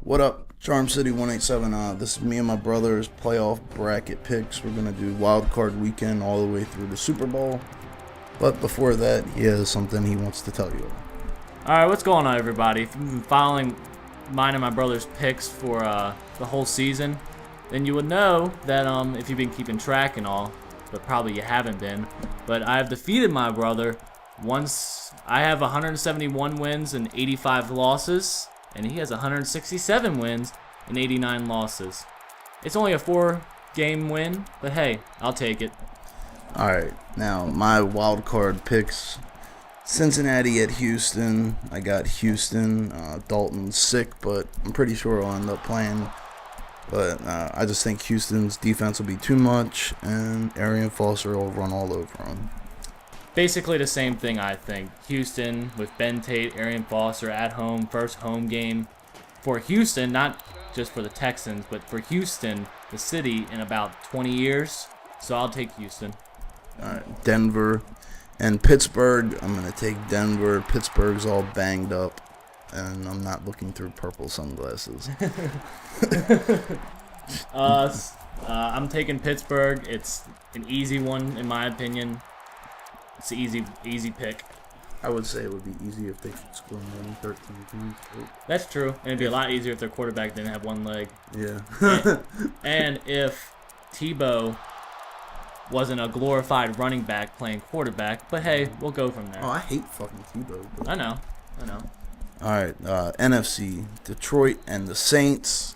What up, Charm City 187? This is me and my brother's playoff bracket picks. We're gonna do Wildcard weekend all the way through the Super Bowl. But before that, he has something he wants to tell you. Alright, what's going on, everybody? If you've been following mine and my brother's picks for the whole season, then you would know that if you've been keeping track and all, but probably you haven't been, but I have defeated my brother once. I have 171 wins and 85 losses, and he has 167 wins and 89 losses. It's only a 4-game win, but hey, I'll take it. Alright, now my wild card picks: Cincinnati at Houston. I got Houston. Dalton's sick, but I'm pretty sure I'll end up playing. But I just think Houston's defense will be too much, and Arian Foster will run all over him. Basically the same thing, I think. Houston with Ben Tate, Arian Foster at home, first home game for Houston, not just for the Texans, but for Houston, the city, in about 20 years. So I'll take Houston. Denver and Pittsburgh. I'm going to take Denver. Pittsburgh's all banged up, and I'm not looking through purple sunglasses. I'm taking Pittsburgh. It's an easy one, in my opinion. It's an easy pick. I would say it would be easy if they could score more than 13 points. That's true, and it'd be a lot easier if their quarterback didn't have one leg. Yeah. and if Tebow wasn't a glorified running back playing quarterback, but hey, we'll go from there. Oh, I hate fucking Tebow. But... I know. All right, NFC, Detroit and the Saints.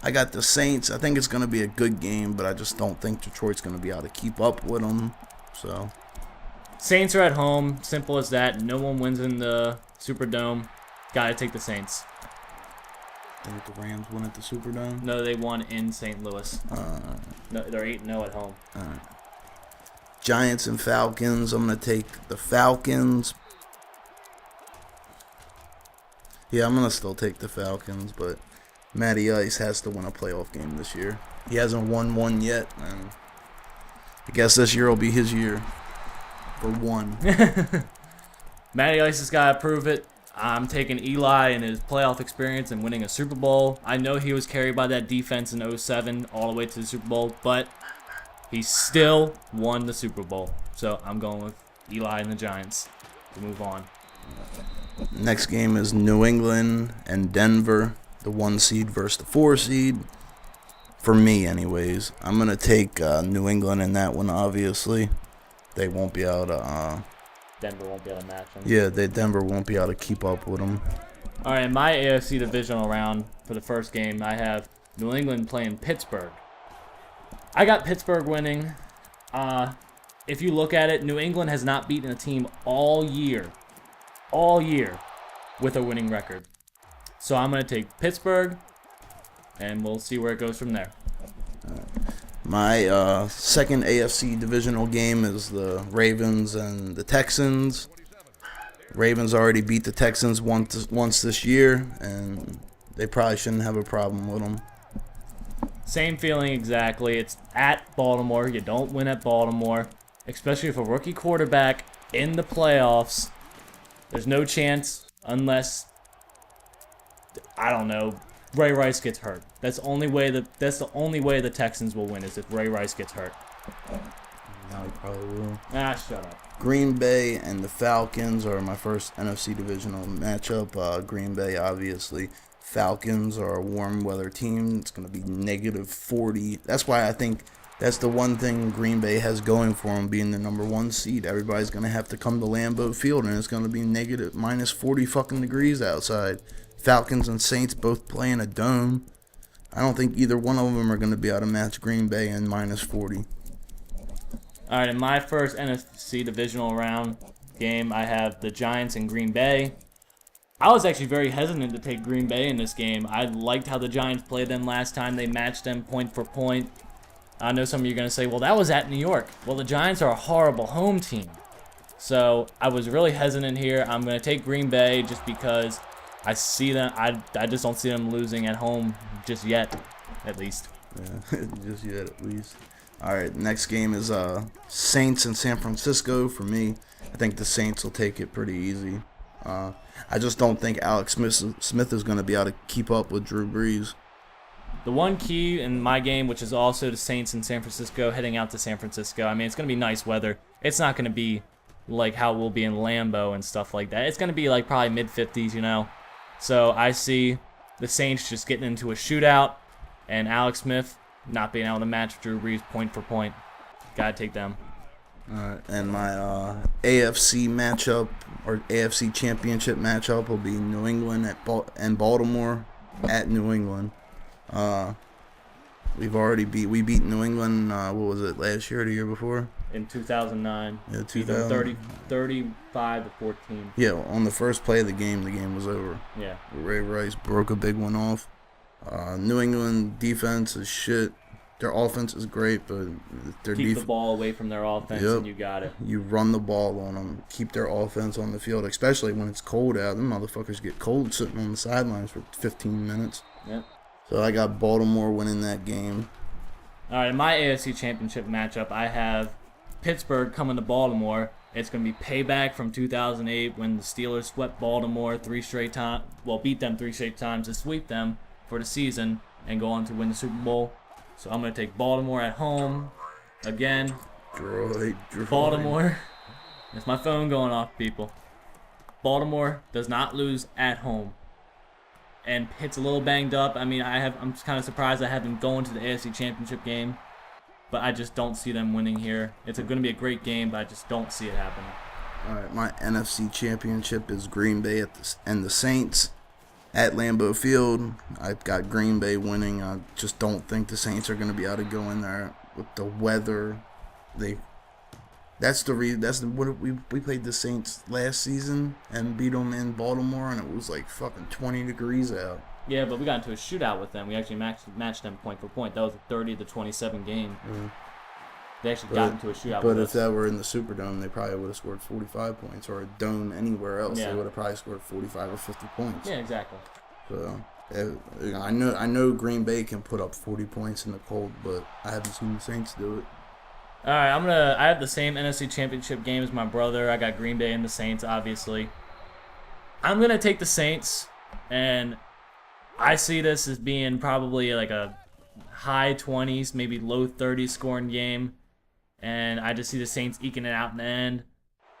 I got the Saints. I think it's going to be a good game, but I just don't think Detroit's going to be able to keep up with them. So, Saints are at home. Simple as that. No one wins in the Superdome. Gotta take the Saints. I think the Rams won at the Superdome. No, they won in St. Louis. No, they're 8-0 at home. All right. Giants and Falcons. I'm going to take the Falcons. Yeah, I'm going to still take the Falcons, but Matty Ice has to win a playoff game this year. He hasn't won one yet, and I guess this year will be his year for one. Matty Ice has got to prove it. I'm taking Eli and his playoff experience and winning a Super Bowl. I know he was carried by that defense in 2007 all the way to the Super Bowl, but he still won the Super Bowl. So I'm going with Eli and the Giants to move on. Next game is New England and Denver, the 1 seed versus the 4 seed. For me, anyways, I'm going to take New England in that one, obviously. They won't be able to... Denver won't be able to match them. Yeah, Denver won't be able to keep up with them. All right, in my AFC Divisional Round for the first game, I have New England playing Pittsburgh. I got Pittsburgh winning. If you look at it, New England has not beaten a team all year with a winning record. So I'm going to take Pittsburgh, and we'll see where it goes from there. My second AFC divisional game is the Ravens and the Texans. Ravens already beat the Texans once this year, and they probably shouldn't have a problem with them. Same feeling exactly. It's at Baltimore. You don't win at Baltimore, especially with a rookie quarterback in the playoffs. There's no chance unless, I don't know, Ray Rice gets hurt. That's the only way the Texans will win is if Ray Rice gets hurt. Now he probably will. Shut up. Green Bay and the Falcons are my first NFC divisional matchup. Green Bay, obviously. Falcons are a warm weather team. It's going to be negative 40. That's why I think that's the one thing Green Bay has going for them, being the number 1 seed. Everybody's going to have to come to Lambeau Field, and it's going to be negative minus 40 fucking degrees outside. Falcons and Saints both play in a dome. I don't think either one of them are going to be able to match Green Bay in minus 40. All right, in my first NFC Divisional Round game, I have the Giants and Green Bay. I was actually very hesitant to take Green Bay in this game. I liked how the Giants played them last time. They matched them point for point. I know some of you are going to say, well, that was at New York. Well, the Giants are a horrible home team. So I was really hesitant here. I'm going to take Green Bay just because I see them. I just don't see them losing at home just yet, at least. Yeah, just yet, at least. All right, next game is Saints in San Francisco for me. I think the Saints will take it pretty easy. I just don't think Alex Smith is going to be able to keep up with Drew Brees. The one key in my game, which is also the Saints in San Francisco, heading out to San Francisco. I mean, it's going to be nice weather. It's not going to be like how we'll be in Lambeau and stuff like that. It's going to be like probably mid-50s, you know. So I see the Saints just getting into a shootout and Alex Smith not being able to match Drew Brees point for point. Got to take them. And my AFC matchup or AFC Championship matchup will be New England and Baltimore at New England. We beat New England. What was it, last year or the year before? In 2009. Yeah, 2000. 35 to 14. Yeah, on the first play of the game was over. Yeah. Ray Rice broke a big one off. New England defense is shit. Their offense is great, but their keep the ball away from their offense, and you got it. You run the ball on them. Keep their offense on the field, especially when it's cold out. Them motherfuckers get cold sitting on the sidelines for 15 minutes. Yep. So I got Baltimore winning that game. All right, in my AFC Championship matchup, I have Pittsburgh coming to Baltimore. It's going to be payback from 2008 when the Steelers swept Baltimore beat them 3 straight times to sweep them for the season and go on to win the Super Bowl. So I'm going to take Baltimore at home again. Droid. Baltimore. That's my phone going off, people. Baltimore does not lose at home. And Pitt's a little banged up. I mean, I'm just kind of surprised I have them going to the AFC Championship game. But I just don't see them winning here. It's going to be a great game, but I just don't see it happening. All right, my NFC Championship is Green Bay and the Saints at Lambeau Field. I've got Green Bay winning. I just don't think the Saints are going to be able to go in there with the weather. We played the Saints last season and beat them in Baltimore, and it was like fucking 20 degrees out. Yeah, but we got into a shootout with them. We actually matched them point for point. That was a 30-27 game. Mm-hmm. They actually got into a shootout with us. But if that were in the Superdome, they probably would have scored 45 points, or a dome anywhere else, They would have probably scored 45 or 50 points. Yeah, exactly. So I know Green Bay can put up 40 points in the cold, but I haven't seen the Saints do it. All right, I have the same NFC Championship game as my brother. I got Green Bay and the Saints, obviously. I'm gonna take the Saints, and I see this as being probably like a high 20s, maybe low 30s scoring game. And I just see the Saints eking it out in the end.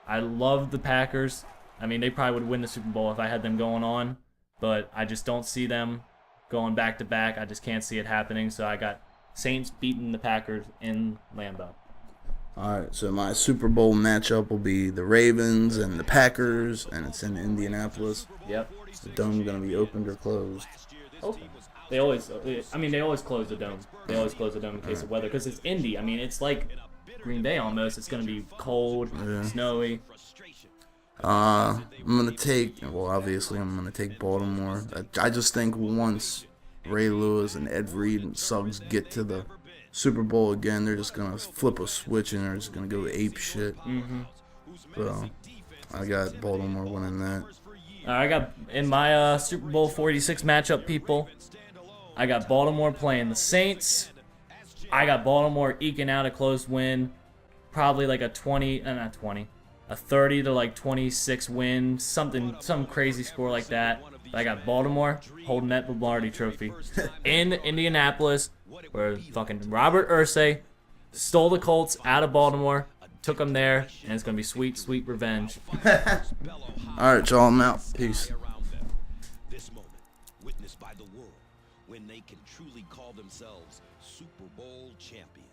I love the Packers. I mean, they probably would win the Super Bowl if I had them going on. But I just don't see them going back to back. I just can't see it happening. So I got Saints beating the Packers in Lambeau. All right, so my Super Bowl matchup will be the Ravens and the Packers, and it's in Indianapolis. Yep. Is the dome going to be opened or closed? Open. They always close the dome. They always close the dome in case of weather because it's Indy. I mean, it's like Green Bay almost. It's going to be cold, snowy. I'm going to take Baltimore. I just think once Ray Lewis and Ed Reed and Suggs get to the Super Bowl again, they're just going to flip a switch and they're just going to go ape shit. Mm-hmm. So I got Baltimore winning that. I got in my Super Bowl 46 matchup, people. I got Baltimore playing the Saints. I got Baltimore eking out a close win, probably like a 30 to like 26 win, some crazy score like that. But I got Baltimore holding that Lombardi Trophy in Indianapolis, where fucking Robert Irsay stole the Colts out of Baltimore, took them there, and it's gonna be sweet, sweet revenge. All right, y'all, I'm out. Peace. This moment, witnessed by the world, when they can truly call themselves Super Bowl champions.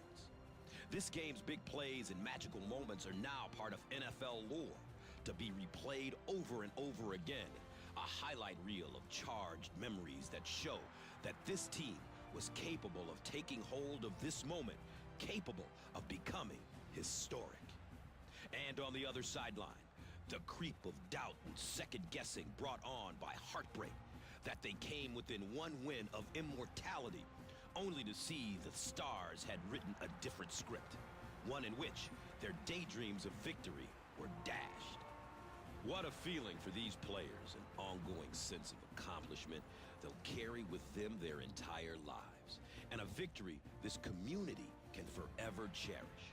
This game's big plays and magical moments are now part of NFL lore, to be replayed over and over again. A highlight reel of charged memories that show that this team was capable of taking hold of this moment, capable of becoming historic. And on the other sideline, the creep of doubt and second-guessing brought on by heartbreak, that they came within one win of immortality, only to see the stars had written a different script, one in which their daydreams of victory were dashed. What a feeling for these players, an ongoing sense of accomplishment they'll carry with them their entire lives, and a victory this community can forever cherish.